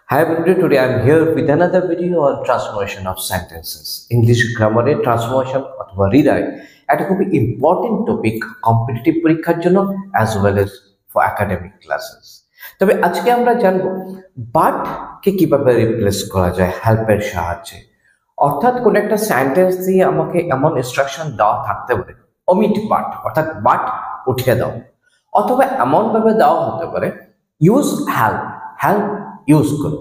Hi everybody, today I'm here with another video on transformation of sentences. English grammar transformation অথবা rewrite একটা খুবই important topic competitive পরীক্ষার জন্য as well as for academic classes. তবে আজকে আমরা জানবো বাট কে কিভাবে রিপ্লেস করা যায় হেল্পের সাহায্যে। অর্থাৎ কোন একটা সেন্টেন্স দিয়ে আমাকে এমন ইনস্ট্রাকশন দেওয়া থাকতে পারে omit বাট অর্থাৎ বাট উঠিয়ে দাও, অথবা এমন ভাবে দেওয়া হতে পারে ইউজ হেল্প, হেল্প ইউজ করো।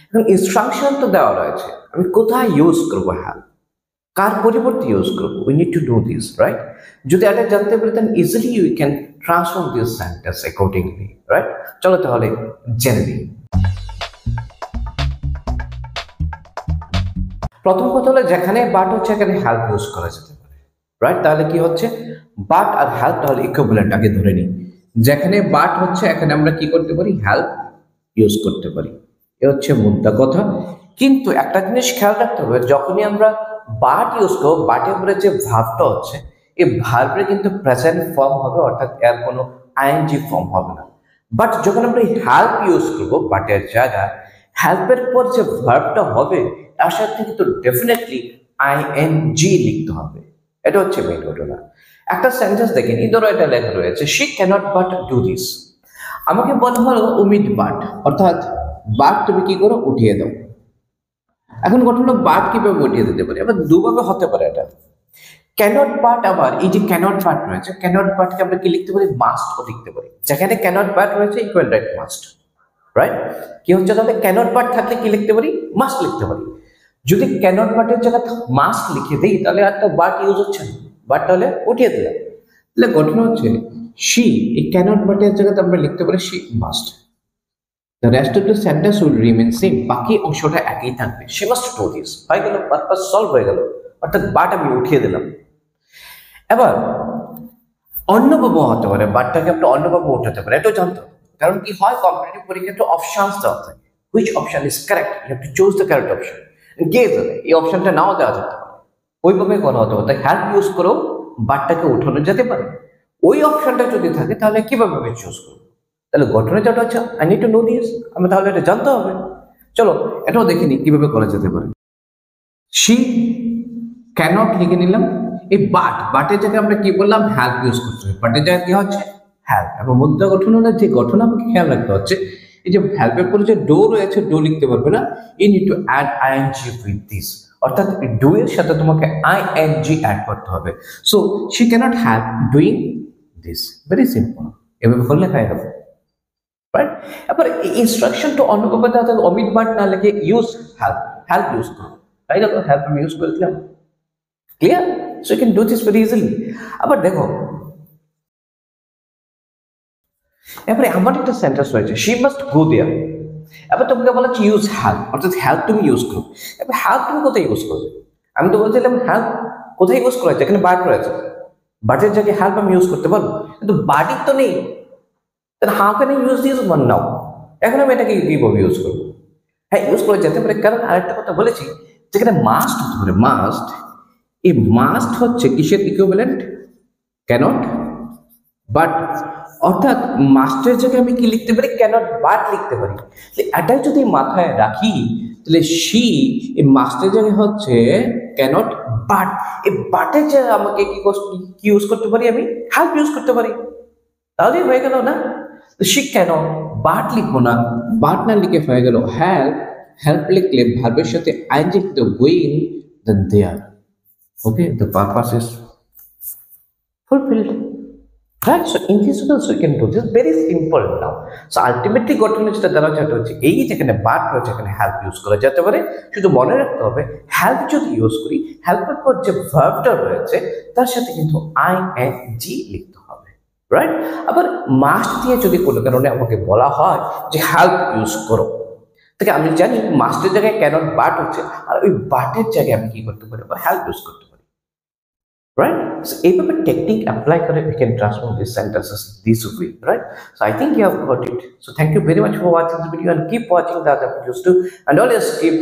এখন ইনস্ট্রাকশন তো দেওয়া রয়েছে, আমি কোথায় ইউজ করবো হেল্প, কার পরিবর্তে ইউজ করবো, we need to do this, right? যদি এটা জানতে পারি then easily you can transform this sentence accordingly, right? চলো তাহলে জেনে নিই। প্রথম কথা হলো যেখানে বাট হচ্ছে এখানে হেল্প ইউজ করা যেতে পারে, রাইট? তাহলে কি হচ্ছে বাট আর হেল্প তাহলে ইকুইভ্যালেন্ট, আগে ধরে নিই। যেখানে বাট হচ্ছে এখানে আমরা কি করতে পারি হেল্প ইউজ করতে পারি, এ হচ্ছে মুদ্রা কথা। কিন্তু একটা জিনিস খেয়াল রাখতে হবে, যখনই আমরা বাট ইউজ করবো বাটের উপরে যে ভার্বটা হচ্ছে এই ভার্বের কিন্তু প্রেজেন্ট ফর্ম হবে, অর্থাৎ এর কোনো আইএনজি ফর্ম হবে না। বাট যখন আমরা হেল্প ইউজ করবো বাটের জায়গায়, হেল্পের পর যে ভার্বটা হবে তার সাথে কিন্তু ডেফিনেটলি আইএনজি লিখতে হবে। এটা হচ্ছে মেইন ঘটনা। একটা সেন্টেন্স দেখেন, ধরো এটা লেখা রয়েছে she cannot but do this. আমাকে বলা হলো omit বাট, অর্থাৎ বাট তুমি কি করো উঠিয়ে দাও। এখন ঘটনা বাট কিভাবে উঠিয়ে দিতে পারি, আবার দুভাবে হতে পারে এটা। ক্যানট বাট, আবার এই যে ক্যানট বাট রয়েছে ক্যানট বাটকে আমরা কি লিখতে পারি মাস্ট ও লিখতে পারি। যেখানে ক্যানট বাট রয়েছে ইকুয়াল রাইট মাস্ট, রাইট? কি হচ্ছে তাহলে ক্যানট বাট থাকলে কি লিখতে পারি মাস্ট লিখতে পারি। যদি ক্যানট বাটের জায়গায় মাস্ট লিখে দিই তাহলে আর তো বাট ইউজ হচ্ছে না, বাট তাহলে উঠিয়ে দিলাম। তাহলে ঘটনা হচ্ছে she, এই cannot but এর জায়গাতে আমরা লিখতে পারি she must. The rest of the sentence will remain same, বাকি অংশটা একই থাকবে। she must do this, হয়ে গেল, পারপাস সলভ হয়ে গেল, অর্থাৎ বাট আমি উঠিয়ে দিলাম। এবার অন্যভাবে হতে পারে, বাটটাকে আমরা অন্যভাবে উঠাতে পারি, এটাও জানতে হবে। কারণ কি হয় কম্পিটিটিভ পরীক্ষাতে অপশনস দেওয়া থাকে, which option is correct, you have to choose the correct option. এই অপশনটা নাও দেওয়া যেতে পারে, ওইভাবে করা হতে পারে। তাই হেল্প ইউজ করেও বাটটাকে উঠানো যেতে পারে। ওই অপশনটা যদি থাকে তাহলে কিভাবে আমি চুজ করবো? তাহলে ঘটনা যেটা হচ্ছে I need to know this, আমি তাহলে এটা জানতে হবে। চলো এটাও দেখে নিই কিভাবে করা যেতে পারে। শি ক্যানট লিখে নিলাম, এই বাটের জায়গায় আমরা কি বললাম হেল্প ইউজ করতে হবে, বাটের জায়গায় কি হচ্ছে হেল্প। এবং মুদ্রা গঠন হলে যে গঠন আমাকে খেয়াল রাখতে হচ্ছে, এই যে হেল্পের পরে যে ডো রয়েছে ডো লিখতে পারবে না, you need to add ING with this, অর্থাৎ ডু এর সাথে তোমাকে আইএনজি অ্যাড করতে হবে। So she cannot help doing this, very simple, এভাবে করলে হয়ে গেল, রাইট? এবার ইনস্ট্রাকশন তো অন্যভাবে দেওয়া থাকে, omit বাট না লিখে ইউজ হেল্প, হেল্প ইউজ করো, তাই গেল, হেল্প আমি ইউজ করে দিলাম। Clear? So you can do this very easily. আবার দেখো এবারে আমার একটা সেন্টেন্স রয়েছে শি মাস্ট গো দেয়ার। এবার তোমাকে বলা হচ্ছে ইউজ হেল্প, অর্থাৎ হেল্প তুমি ইউজ করো। এবার হেল্প তুমি কোথায় ইউজ করবে? আমি তো বলছিলাম হেল্প কোথায় ইউজ করা, যেখানে বাট রয়েছে, বাটের জায়গায় হেল্প আমি ইউজ করতে পারবো, কিন্তু বাটই তো নেই। তাহলে how can I use this one now? এখন আমি এটাকে কিভাবে ইউজ করবো? হ্যাঁ ইউজ করা যেতে পারে, কারণ আরেকটা কথা বলেছি যেখানে মাস্ট হতে পারে, মাস্ট, এই মাস্ট হচ্ছে কিসের ইকুইভ্যালেন্ট? ক্যানট বাট, অর্থাৎ মাস্টের জায়গায় আমি কি লিখতে পারি ক্যানট বাট লিখতে পারি। এটাই যদি মাথায় রাখি তাহলে শি এই মাস্টের জায়গায় হচ্ছে ক্যানট বাট, এই বাটের জায়গায় আমাকে কি ইউজ করতে পারি, আমি হেল্প ইউজ করতে পারি, তাহলেই হয়ে গেল না? শি কেন বাট লিখবো না, বাট না লিখে হয়ে গেল হেল্প, হেল্প লিখলে ভার্বের সাথে আইএনজি লিখতে going then there. Okay, the purpose is fulfilled, right? So in this also you can do this, very simple now. So ultimately ঘটনা যেটা দ্বারা যেটা হচ্ছে এই যেখানে বাট রয়েছে এখানে হেল্প ইউজ করা যেতে পারে। শুধু মনে রাখতে হবে হেল্প যদি ইউজ করি হেল্পের পর যে ভার্বটা রয়েছে তার সাথে কিন্তু আইএনজি লিখতে হবে, রাইট? আবার মাস্ট দিয়ে যদি কোনো কারণে আমাকে বলা হয় যে হেল্প ইউজ করো, তাকে আমি জানি মাস্টের জায়গায় ক্যানট বাট হচ্ছে, আর ওই বাটের জায়গায় আমি কি করতে পারি বা হেল্প ইউজ করতে পারি, right? So এইভাবে টেকনিক অ্যাপ্লাই করে we can transform these sentences this way, right? So I think you have got it. So thank you very much for watching the video and keep watching the other videos too, and always keep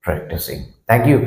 practicing. Thank you.